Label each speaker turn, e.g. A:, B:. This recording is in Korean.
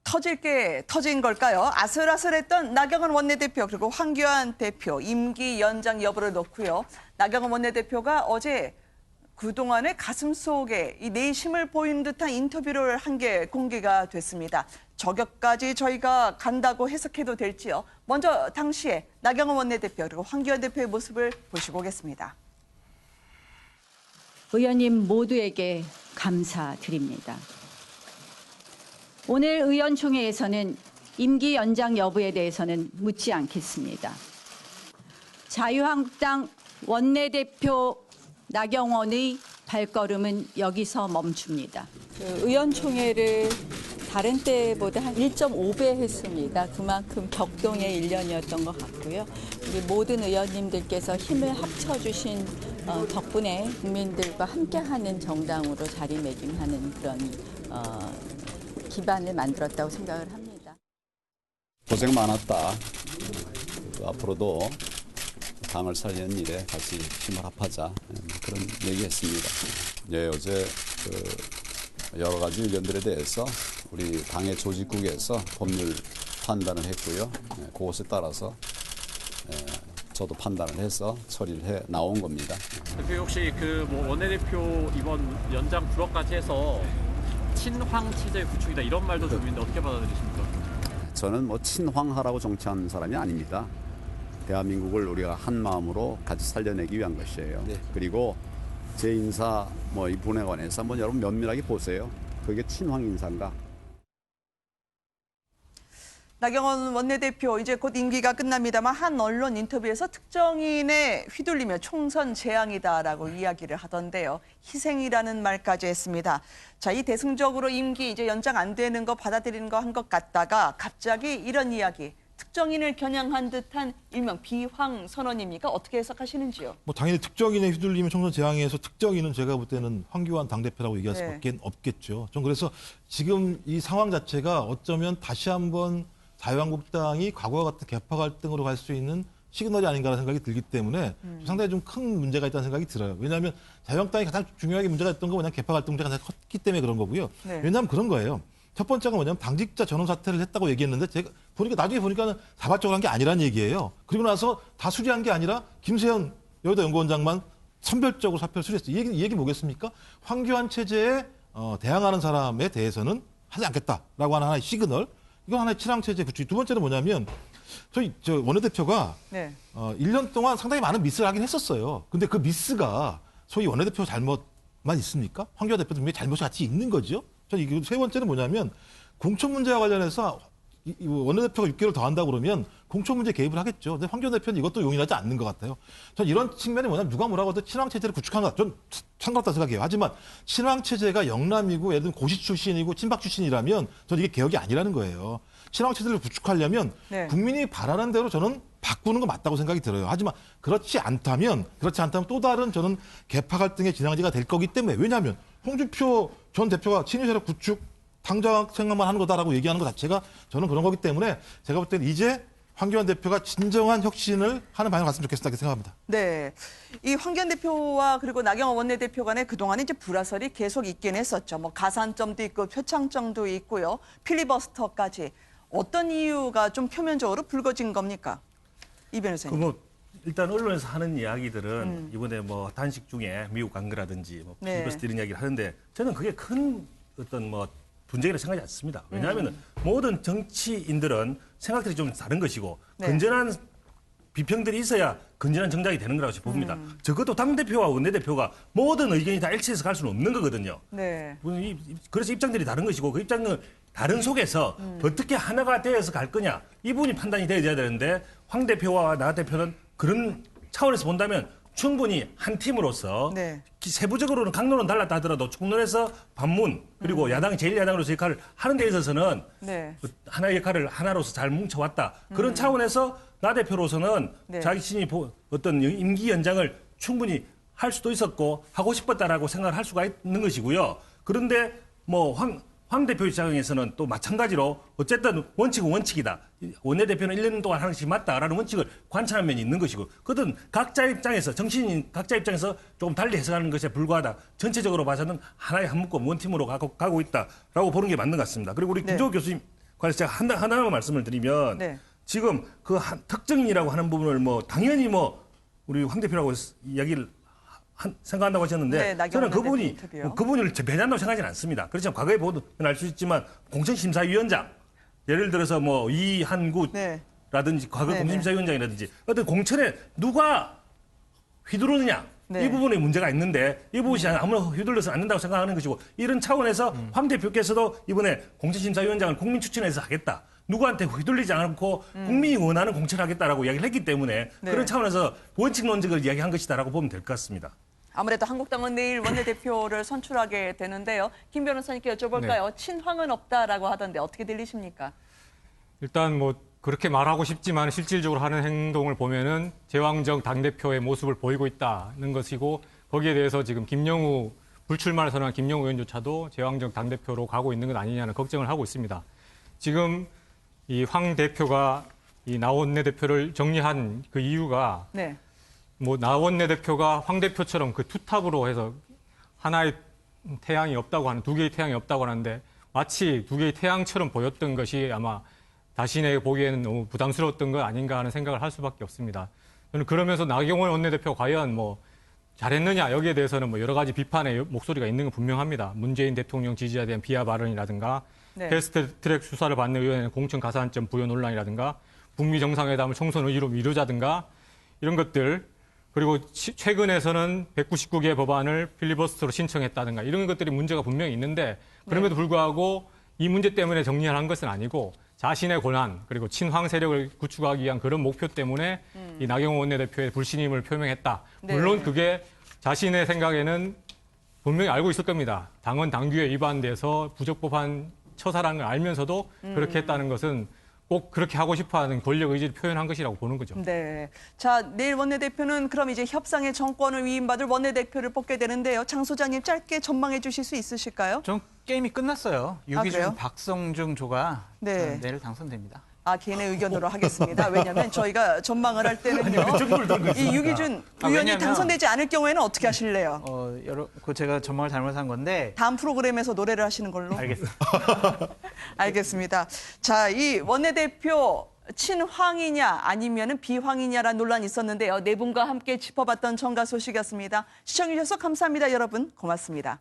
A: 터질 게 터진 걸까요? 아슬아슬했던 나경원 원내대표 그리고 황교안 대표 임기 연장 여부를 놓고요. 나경원 원내대표가 어제 그동안의 가슴 속에 이 내심을 보이는 듯한 인터뷰를 한 게 공개가 됐습니다. 저격까지 저희가 간다고 해석해도 될지요. 먼저 당시에 나경원 원내대표 그리고 황교안 대표의 모습을 보시고 오겠습니다.
B: 의원님 모두에게 감사드립니다. 오늘 의원총회에서는 임기 연장 여부에 대해서는 묻지 않겠습니다. 자유한국당 원내대표 나경원의 발걸음은 여기서 멈춥니다. 의원총회를 다른 때보다 한 1.5배 했습니다. 그만큼 격동의 1년이었던 것 같고요. 우리 모든 의원님들께서 힘을 합쳐주신 덕분에 국민들과 함께하는 정당으로 자리매김하는 그런 기반을 만들었다고 생각을 합니다.
C: 고생 많았다. 앞으로도 당을 살리는 일에 같이 힘을 합하자 그런 얘기했습니다. 예, 어제 여러 가지 의견들에 대해서 우리 당의 조직국에서 법률 판단을 했고요. 그것에 따라서 저도 판단을 해서 처리를 해 나온 겁니다.
D: 대표 혹시 원내대표 이번 연장 불허까지 해서 친황 체제 구축이다 이런 말도 좀 있는데 어떻게 받아들이십니까?
C: 저는 친황하라고 정치하는 사람이 아닙니다. 대한민국을 우리가 한 마음으로 같이 살려내기 위한 것이에요. 네. 그리고 제 인사 이 분에 관해서 한번 여러분 면밀하게 보세요. 그게 친황 인사인가?
A: 나경원 원내대표 이제 곧 임기가 끝납니다만 한 언론 인터뷰에서 특정인에 휘둘리며 총선 재앙이다라고 이야기를 하던데요. 희생이라는 말까지 했습니다. 자, 이 대승적으로 임기 이제 연장 안 되는 거 받아들이는 거 한 것 같다가 갑자기 이런 이야기. 특정인을 겨냥한 듯한 일명 비황 선언입니까? 어떻게 해석하시는지요?
E: 당연히 특정인에 휘둘리면 총선 재앙에서 특정인은 제가 볼 때는 황교안 당대표라고 얘기할 수밖에 없겠죠. 좀 그래서 지금 이 상황 자체가 어쩌면 다시 한번 자유한국당이 과거와 같은 개파 갈등으로 갈 수 있는 시그널이 아닌가라는 생각이 들기 때문에 상당히 좀 큰 문제가 있다는 생각이 들어요. 왜냐하면 자유한국당이 가장 중요하게 문제가 있던 건 뭐냐면 개파 갈등 문제가 가장 컸기 때문에 그런 거고요. 네. 왜냐하면 그런 거예요. 첫 번째가 뭐냐면 당직자 전원 사퇴를 했다고 얘기했는데 제가 나중에 보니까는 자발적으로 한 게 아니란 얘기예요. 그리고 나서 다 수리한 게 아니라 김세현 여의도 연구원장만 선별적으로 사표를 수리했어요. 이 얘기 뭐겠습니까? 황교안 체제에 대항하는 사람에 대해서는 하지 않겠다라고 하는 하나의 시그널. 이건 하나의 친황 체제 구축. 두 번째는 뭐냐면 저 원내대표가 1년 동안 상당히 많은 미스를 하긴 했었어요. 근데 그 미스가 소위 원내대표 잘못만 있습니까? 황교안 대표도 분명히 잘못이 같이 있는 거죠. 저는 세 번째는 뭐냐면 공천 문제와 관련해서 원내대표가 6개월 더 한다고 그러면 공천 문제 개입을 하겠죠. 근데 황교안 대표는 이것도 용인하지 않는 것 같아요. 전 이런 측면이 뭐냐면 누가 뭐라고 해도 친황 체제를 구축한 것 전 상관없다고 생각해요. 하지만 친황 체제가 영남이고 예를 들면 고시 출신이고 친박 출신이라면 전 이게 개혁이 아니라는 거예요. 친황 체제를 구축하려면 국민이 바라는 대로 저는 바꾸는 거 맞다고 생각이 들어요. 하지만 그렇지 않다면 또 다른 저는 개파 갈등의 진앙지가 될 거기 때문에 왜냐하면 홍준표 전 대표가 친일 세력 구축 당장 생각만 하는 거다라고 얘기하는 것 자체가 저는 그런 거기 때문에 제가 볼 때는 이제 황교안 대표가 진정한 혁신을 하는 방향으로 갔으면 좋겠다 생각합니다.
A: 네, 이 황교안 대표와 그리고 나경원 원내대표 간에 그동안에 이제 불화설이 계속 있긴 했었죠. 가산점도 있고 표창장도 있고요. 필리버스터까지. 어떤 이유가 좀 표면적으로 불거진 겁니까? 이 변호사님.
F: 일단 언론에서 하는 이야기들은 이번에 단식 중에 미국 간 거라든지 필리버스터 이런 이야기를 하는데 저는 그게 큰 어떤 분쟁이라고 생각하지 않습니다. 왜냐하면 모든 정치인들은 생각들이 좀 다른 것이고 건전한 비평들이 있어야 건전한 정당이 되는 거라고 봅니다. 적어도 당대표와 원내대표가 모든 의견이 다 일치해서 갈 수는 없는 거거든요. 그래서 입장들이 다른 것이고 그 입장은 다른 속에서 어떻게 하나가 되어서 갈 거냐 이 부분이 판단이 되어야 되는데 황 대표와 나 대표는 그런 차원에서 본다면 충분히 한 팀으로서 세부적으로는 강론은 달랐다 하더라도 총론에서 반문 그리고 야당이 제1야당으로서 역할을 하는 데 있어서는 하나의 역할을 하나로서 잘 뭉쳐왔다. 그런 차원에서 나 대표로서는 자신이 어떤 임기 연장을 충분히 할 수도 있었고 하고 싶었다라고 생각을 할 수가 있는 것이고요. 그런데 황 대표 입장에서는 또 마찬가지로 어쨌든 원칙은 원칙이다. 원내대표는 1년 동안 하나씩 맞다라는 원칙을 관찰한 면이 있는 것이고 그든 각자 입장에서 정치인 각자 입장에서 조금 달리 해석하는 것에 불과하다. 전체적으로 봐서는 하나의 한 묶음 원팀으로 가고 있다라고 보는 게 맞는 것 같습니다. 그리고 우리 김종욱 교수님 그래서 제가 하나만 말씀을 드리면
A: 네.
F: 지금 그 특정인이라고 하는 부분을 뭐 당연히 뭐 우리 황 대표라고 이야기를 생각한다고 하셨는데
A: 네, 나경원
F: 저는 그분이
A: 인터뷰요.
F: 뭐 그분을 배제한다고 생각하지는 않습니다. 그렇지만 과거에 보면 알 수 있지만 공천심사위원장 예를 들어서 뭐 이한구
A: 네.
F: 라든지 과거
A: 네,
F: 공심사위원장이라든지 어떤 공천에 누가 휘두르느냐
A: 네.
F: 이 부분에 문제가 있는데 이 부분이 아무나 휘둘러서는 안 된다고 생각하는 것이고 이런 차원에서 황 대표께서도 이번에 공천심사위원장을 국민 추천해서 하겠다. 누구한테 휘둘리지 않고 국민이 원하는 공천을 하겠다라고 이야기를 했기 때문에
A: 네.
F: 그런 차원에서 원칙론적을 이야기한 것이다라고 보면 될 것 같습니다.
A: 아무래도 한국당은 내일 원내대표를 선출하게 되는데요. 김 변호사님께 여쭤볼까요? 친황은 없다라고 하던데 어떻게 들리십니까?
G: 일단 뭐 그렇게 말하고 싶지만 실질적으로 하는 행동을 보면은 제왕적 당대표의 모습을 보이고 있다는 것이고 거기에 대해서 지금 김영우 불출마를 선언한 김영우 의원조차도 제왕적 당대표로 가고 있는 것 아니냐는 걱정을 하고 있습니다. 지금 이 황 대표가 이 나 원내대표를 정리한 그 이유가
A: 네.
G: 뭐 나 원내대표가 황 대표처럼 그 투탑으로 해서 하나의 태양이 없다고 하는 두 개의 태양이 없다고 하는데 마치 두 개의 태양처럼 보였던 것이 아마 자신에게 보기에는 너무 부담스러웠던 것 아닌가 하는 생각을 할 수밖에 없습니다. 저는 그러면서 나경원 원내대표가 과연 뭐 잘했느냐 여기에 대해서는 뭐 여러 가지 비판의 목소리가 있는 건 분명합니다. 문재인 대통령 지지자에 대한 비하 발언이라든가
A: 네.
G: 패스트트랙 수사를 받는 의원의 공천 가산점 부여 논란이라든가 북미 정상회담을 총선 의지로 미루자든가 이런 것들 그리고 최근에서는 199개 법안을 필리버스터로 신청했다든가 이런 것들이 문제가 분명히 있는데 그럼에도 불구하고 이 문제 때문에 정리한 것은 아니고 자신의 권한 그리고 친황 세력을 구축하기 위한 그런 목표 때문에 이 나경원 원내대표의 불신임을 표명했다.
A: 네.
G: 물론 그게 자신의 생각에는 분명히 알고 있을 겁니다. 당헌 당규에 위반돼서 부적법한 처사라는 걸 알면서도 그렇게 했다는 것은 꼭 그렇게 하고 싶어하는 권력 의지를 표현한 것이라고 보는 거죠.
A: 네. 자, 내일 원내대표는 그럼 이제 협상의 정권을 위임받을 원내대표를 뽑게 되는데요. 장 소장님 짧게 전망해 주실 수 있으실까요?
H: 전 게임이 끝났어요.
A: 그래요?
H: 유기준, 박성중 조가
A: 네.
H: 내일 당선됩니다.
A: 아, 개인의 의견으로 하겠습니다. 왜냐하면 저희가 전망을 할 때는요. 이 유기준 의원이
H: 왜냐면-
A: 당선되지 않을 경우에는 어떻게 하실래요?
H: 그 제가 전망을 잘못한 건데.
A: 다음 프로그램에서 노래를 하시는 걸로.
H: 알겠습니다.
A: 알겠습니다. 자, 이 원내대표 친황이냐 아니면은 비황이냐라는 논란이 있었는데요. 네 분과 함께 짚어봤던 정가 소식이었습니다. 시청해 주셔서 감사합니다, 여러분. 고맙습니다.